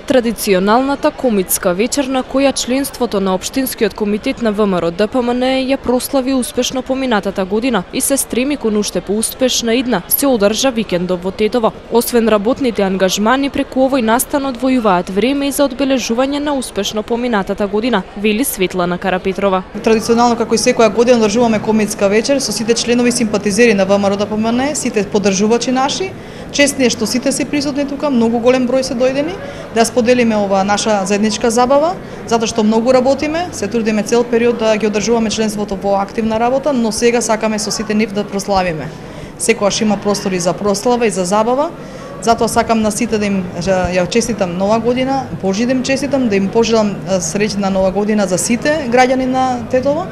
Традиционалната комитска вечер на која членството на Општинскиот комитет на ВМРО ДПМН ја прослави успешно поминатата година и се стреми кон уште поуспешна идна, се одржа викендов во Тетово. Освен работните ангажмани, преку овој настан одвојуваат време и за одбележување на успешно поминатата година, вели Светлана Карапетрова. Традиционално, како и секоја година, одржуваме комитска вечер со сите членови симпатизери на ВМРО ДПМН, сите поддржувачи наши. Чест ни е што сите се присутни тука, многу голем број се дојдени, да споделиме ова наша заедничка забава, затоа што многу работиме, се трудиме цел период да ги одржуваме членството во активна работа, но сега сакаме со сите нив да прославиме. Секогаш има простори за прослава и за забава, затоа сакам на сите да им ја честитам нова година, Божи да им честитам, да им пожелам среќна нова година за сите граѓани на Тетово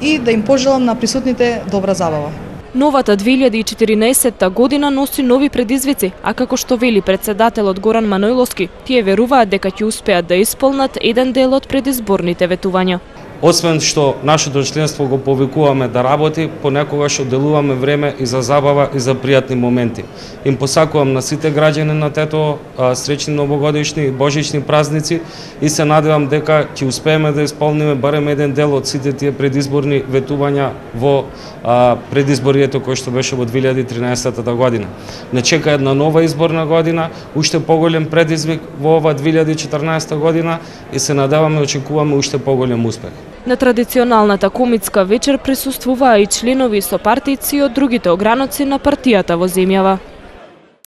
и да им пожелам на присутните добра забава. Новата 2014 година носи нови предизвици, а како што вели председателот Горан Манојловски, тие веруваат дека ќе успеат да исполнат еден дел од предизборните ветувања. Освен што нашето членство го повикуваме да работи, понекогаш одделуваме време и за забава и за пријатни моменти. Им посакувам на сите граѓани на Тетово среќни новогодишни и божични празници и се надевам дека ќе успееме да исполниме барем еден дел од сите тие предизборни ветувања во предизборието кој што беше во 2013 година. Не чека една нова изборна година, уште поголем предизвик во ова 2014 година и се надеваме, очекуваме уште поголем успех. На традиционалната комитска вечер присуствуваа и членови со партици од другите ограноци на партијата во земјава.